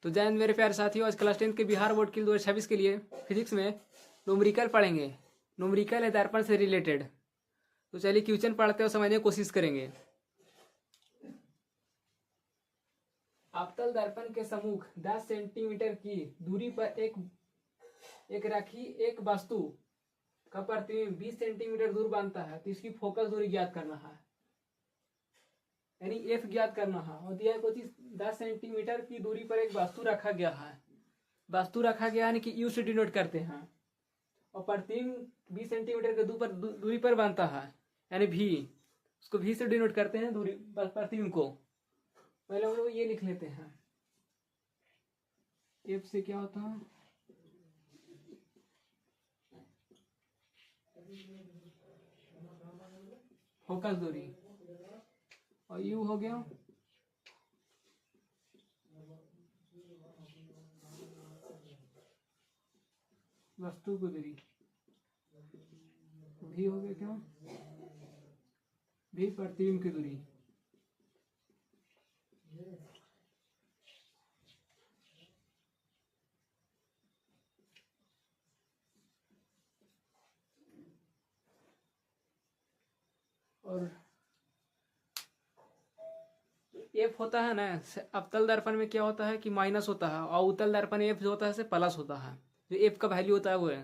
तो जय हिंद मेरे प्यारे साथियों, आज क्लास 10 के बिहार बोर्ड के 2026 के लिए फिजिक्स में न्यूमेरिकल पढ़ेंगे। न्यूमेरिकल है दर्पण से रिलेटेड। तो चलिए क्वेश्चन पढ़ते हैं और समझने की कोशिश करेंगे। अवतल दर्पण के सम्मुख 10 सेंटीमीटर की दूरी पर एक रखी एक वस्तु का प्रतिबिंब 20 सेंटीमीटर दूर बनता है, तो इसकी फोकस दूरी ज्ञात करना है, यानी एफ ज्ञात करना है। और दिया कोई चीज 10 सेंटीमीटर की दूरी पर एक वस्तु रखा गया है। वस्तु रखा गया यानी कि यू से डिनोट करते हैं, और प्रतिबिंब 20 सेंटीमीटर के दूरी पर बनता है, यानी भी, उसको भी से डिनोट करते हैं दूरी प्रतिबिंब को। पहले हम लोग ये लिख लेते हैं, एफ से क्या होता है, फोकस दूरी, और यू हो गया वस्तु की दूरी, भी हो गया क्या, भी प्रतिबिंब की दूरी। और एफ होता है ना, अवतल दर्पण में क्या होता है कि माइनस होता है, और उत्तल दर्पण एफ जो होता है से प्लस होता है। जो एफ का वैल्यू होता है वो है,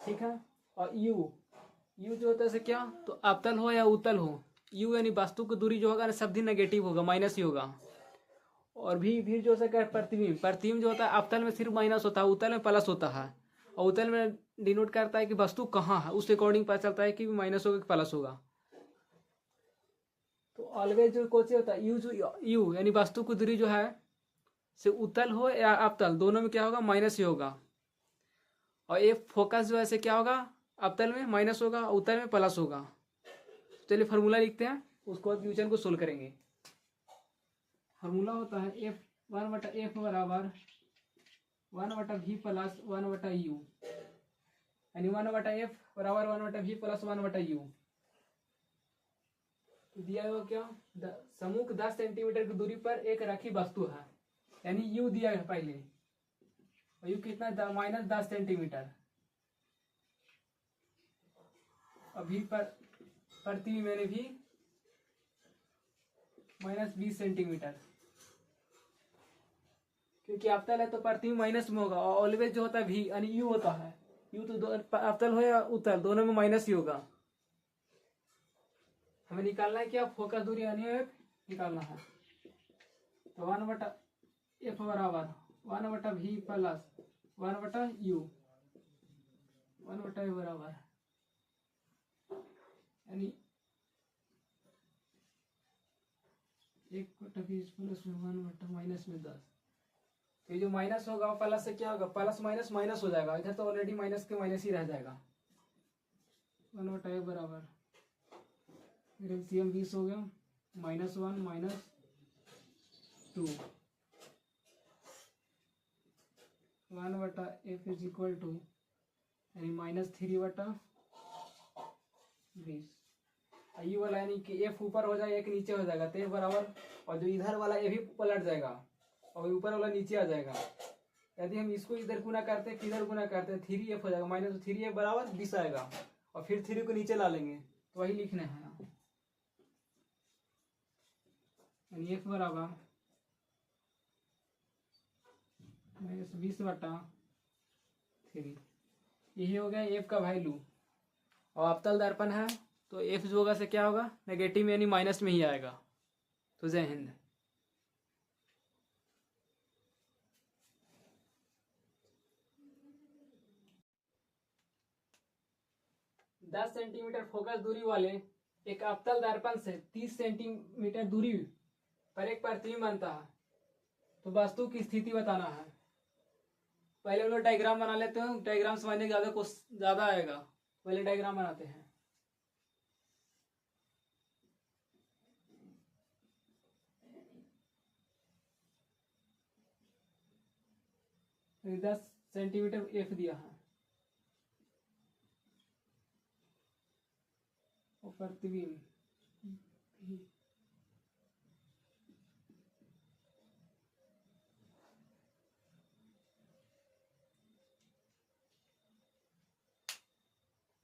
ठीक है। और यू जो होता है से क्या, तो अवतल हो या उत्तल हो, यू यानी वस्तु की दूरी जो होगा ना सब दिन नेगेटिव होगा, माइनस ही होगा। और भी जो है प्रतिबिंब जो होता है अवतल में सिर्फ माइनस होता है, उत्तल में प्लस होता है। और उत्तल में डिनोट करता है कि वस्तु कहाँ है, उस अकॉर्डिंग पता चलता है कि माइनस होगा कि प्लस होगा। तो ऑलवेज जो कोचे होता है यू यानी वस्तु की दूरी जो है से उत्तल हो या अवतल, दोनों में क्या होगा, माइनस ही होगा। और ये फोकस जो है से क्या होगा, अवतल में माइनस होगा, उत्तल में प्लस होगा। चलिए फार्मूला लिखते हैं, उसको बाद क्वेश्चन को सोल्व करेंगे। फार्मूला होता है एफ 1/f बराबर 1/v प्लस 1/u, यानी 1/f बराबर 1/v प्लस 1/u। दिया हुआ क्या, सम्मुख 10 सेंटीमीटर की दूरी पर एक रखी वस्तु है, यानी यू दिया है पहले, और यू कितना, -10 सेंटीमीटर। अभी पर प्रति मैंने भी -20 सेंटीमीटर, क्योंकि अवतल है तो प्रति माइनस में होगा। और ऑलवेज जो होता है भी यानी यू होता है, यू तो अवतल हो या उत्तल दोनों में माइनस ही होगा। हमें निकालना है क्या, फोकस दूरी यानी निकालना है। तो 1/f बराबर 1/v प्लस 1/u, 1/f बराबर यानी 1/20 प्लस 1/-10। तो ये जो माइनस होगा प्लस से क्या होगा, प्लस माइनस माइनस हो जाएगा, इधर तो ऑलरेडी माइनस के माइनस ही रह जाएगा। 1/f बराबर एलसीएम 20 हो गया, -1 -2, 1/f इज इक्वल टू यानी -3/20। यू वाला यानी कि एफ ऊपर हो जाएगा, एक नीचे हो जाएगा, तो एफ बराबर, और जो इधर वाला ये भी पलट जाएगा और ऊपर वाला नीचे आ जाएगा। यदि हम इसको इधर गुना करते हैं, किधर गुना करते हैं, 3f हो जाएगा, -3f बराबर 20 आएगा, और फिर 3 को नीचे ला लेंगे, तो वही लिखना है। एफ बराबर -20/3, यही हो गया एफ का वैल्यू। और अवतल दर्पण है तो एफ जो होगा से क्या होगा, नेगेटिव में यानी माइनस में ही आएगा। तो जय हिंद। 10 सेंटीमीटर फोकस दूरी वाले एक अवतल दर्पण से 30 सेंटीमीटर दूरी पर एक प्रतिबिंब बनता है, तो वस्तु की स्थिति बताना है। पहले हम लोग डायग्राम बना लेते हैं, डायग्राम समझने ज्यादा आएगा। पहले डायग्राम बनाते हैं। 10 सेंटीमीटर एफ दिया है, और प्रतिबिंब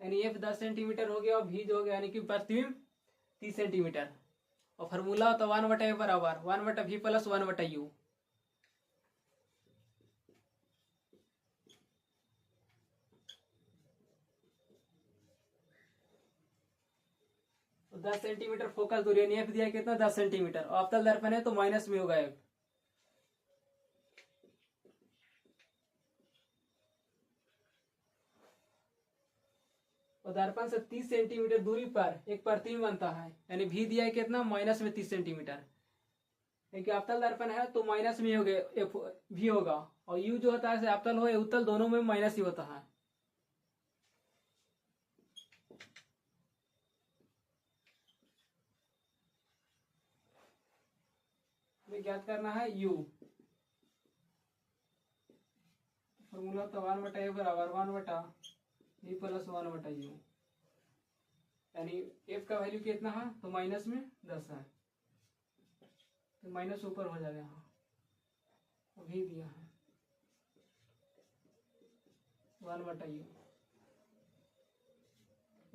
यानी एफ 10 सेंटीमीटर हो गया और भी जो हो गया यानी कि प्रतिबिंब 30 सेंटीमीटर। और फार्मूला होता है 1/f बराबर 1/v प्लस 1/u। तो 10 सेंटीमीटर फोकल दूरी यानी एफ दिया कितना 10 सेंटीमीटर और अवतल दर्पण है तो माइनस में होगा एफ। और दर्पण से 30 सेंटीमीटर दूरी पर एक प्रतिबिंब बनता है यानी भी दिया है कितना माइनस में 30 सेंटीमीटर। क्योंकि अवतल दर्पण है तो माइनस में होगा एफ भी होगा और यू जो होता है अवतल हो या उत्तल दोनों में माइनस ही होता है। ज्ञात करना है u। फॉर्मूला तो 1/f बराबर 1/v प्लस 1/u। यानी f का वैल्यू कितना है तो माइनस में 10 है तो माइनस ऊपर हो जाएगा यहाँ v दिया है 1/u।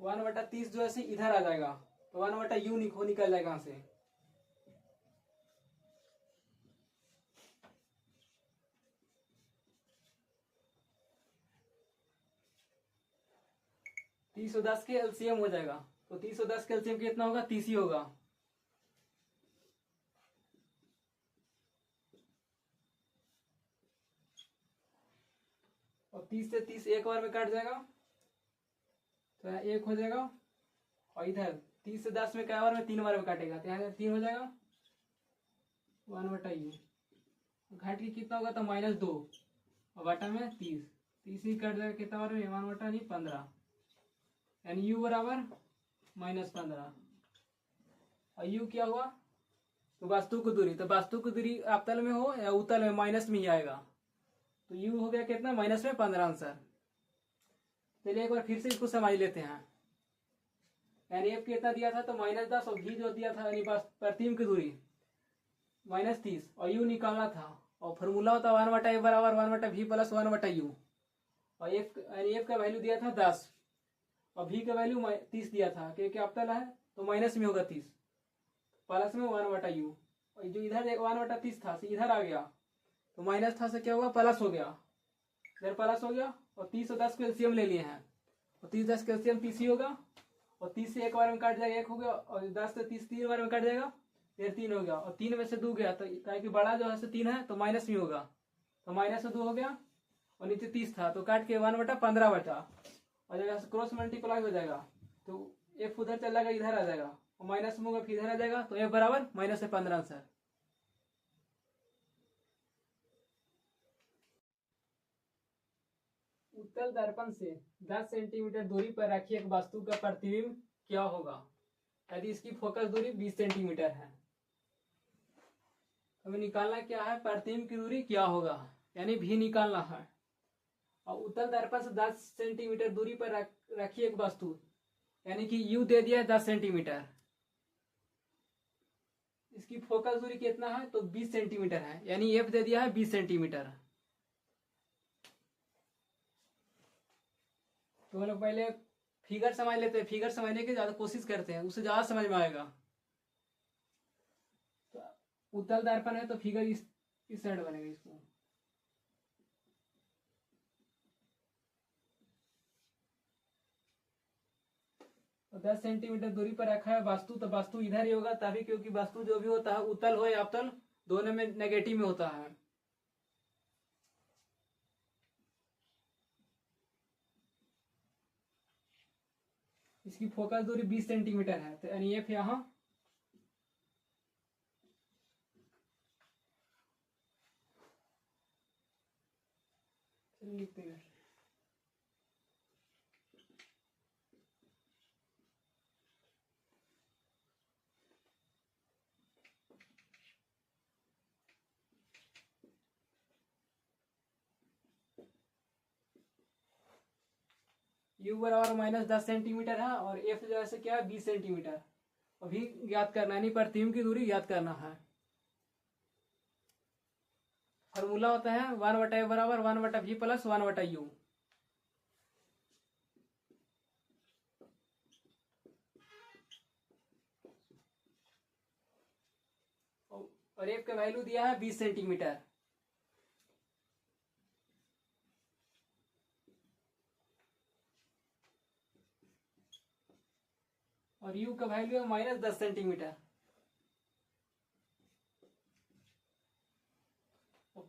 1/30 जो ऐसे इधर आ जाएगा तो 1/u निकल जाएगा यहाँ से। तीस और 10 के एलसीएम हो जाएगा तो 30 और 10 के एलसीएम कितना होगा 30 ही होगा। और 30 से 30 एक बार में कट जाएगा तो यहाँ 1 हो जाएगा और इधर 30 से 10 में क्या बार में 3 बार में काटेगा तो यहाँ 3 हो जाएगा 1/u। घट के कितना होगा तो -2 और बटा में 30 ही कट जाएगा कितना बार में 1/15 यानी u बराबर -15। और u क्या हुआ तो वास्तु की दूरी तो वास्तु की दूरी अवतल में हो या उत्तल में माइनस में ही आएगा तो u हो गया कितना -15 आंसर। चलिए एक बार फिर से इसको समझ लेते हैं। यानी f कितना दिया था तो -10 और v जो दिया था यानी प्रतिबिंब की दूरी -30 और u निकालना था और फॉर्मूला होता 1/f बराबर 1/v प्लस 1/u। और f का वैल्यू दिया था 10 और v का वैल्यू 30 दिया था क्योंकि अवतल है तो माइनस में होगा 30 प्लस में 1/u। और जो इधर 1/30 था इधर आ गया तो माइनस था से क्या हुआ प्लस हो गया इधर प्लस हो गया और 30 और 10 को एलसीएम ले लिए हैं और 30 10 का एलसीएम 30 ही होगा और 30 से एक बार में काट जाएगा 1 हो गया और 10 से 30 3 बार में कट जाएगा फिर 3 हो गया और 3 में से 2 गया तो कि बड़ा जो है 3 है तो माइनस में होगा तो माइनस से 2 हो गया और नीचे 30 था तो काट के 1/15 बचा और जगह क्रॉस मल्टीप्लाई हो जाएगा तो f उधर चला जाएगा इधर आ जाएगा और माइनस में होगा फिर इधर आ जाएगा तो f बराबर -15 आंसर। उत्तल दर्पण से 10 सेंटीमीटर दूरी पर रखी एक वस्तु का प्रतिबिंब क्या होगा यदि इसकी फोकस दूरी 20 सेंटीमीटर है। हमें निकालना क्या है प्रतिबिंब की दूरी क्या होगा यानी भी निकालना है। और उत्तल दर्पण से 10 सेंटीमीटर दूरी पर रखी एक वस्तु यानी कि u दे दिया 10 सेंटीमीटर इसकी फोकस दूरी कितना है तो 20 सेंटीमीटर है यानी f दे दिया है 20 सेंटीमीटर। तो हम लोग पहले फिगर समझ लेते हैं फिगर समझने की ज्यादा कोशिश करते हैं उससे ज्यादा समझ में आएगा। तो उत्तल दर्पण है तो फिगर इस साइड बनेगा इसको तो 10 सेंटीमीटर दूरी पर रखा है वस्तु तो वस्तु इधर ही होगा तभी क्योंकि वस्तु जो भी होता है उत्तल हो या अवतल दोनों में नेगेटिव में होता है। इसकी फोकस दूरी 20 सेंटीमीटर है तो यानी एफ यहाँ लिखते हैं u बराबर -10 सेंटीमीटर है और f जो है क्या है 20 सेंटीमीटर। अभी ज्ञात करना है प्रतिबिंब की दूरी ज्ञात करना है। फॉर्मूला होता है 1/f बराबर 1/v प्लस 1/u। और एफ का वैल्यू दिया है 20 सेंटीमीटर। और यू का वैल्यू है -10 सेंटीमीटर।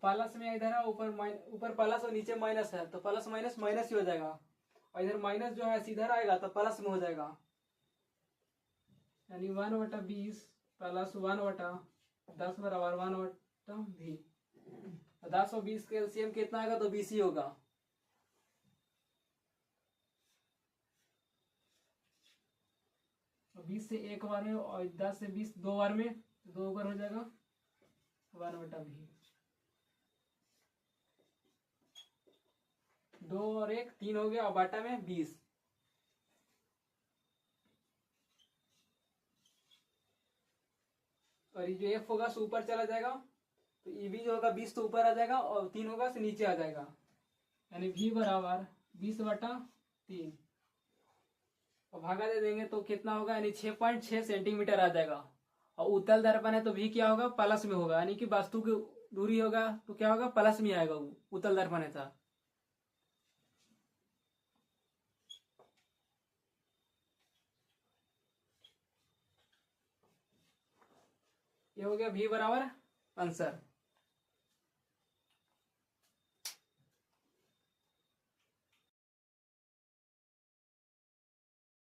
प्लस में इधर है, ऊपर प्लस और नीचे माइनस है, तो प्लस माइनस माइनस ही हो जाएगा। और इधर माइनस जो है सीधा आएगा तो प्लस में हो जाएगा, यानी 1/20 प्लस 1/10 बराबर 1/20। 10 और 20 के एलसीएम कितना आएगा, तो 20 ही होगा। और 20 से एक बार में और 10 से 20 दो बार में, 2 बार हो जाएगा 1/20। 2 और 1 3 हो गया, और बाटा में 20। और ये जो एफ होगा सो ऊपर चला जाएगा, तो ई भी जो होगा 20 तो ऊपर आ जाएगा, और 3 होगा से नीचे आ जाएगा, यानी भी बराबर 20/3। और भागा दे देंगे तो कितना होगा, यानी 6.6 सेंटीमीटर आ जाएगा। और उत्तल दर्पण है तो भी क्या होगा, प्लस में होगा, यानी कि वस्तु की दूरी होगा तो क्या होगा, प्लस में आएगा वो उत्तल दर्पण है था। ये हो गया भी बराबर आंसर।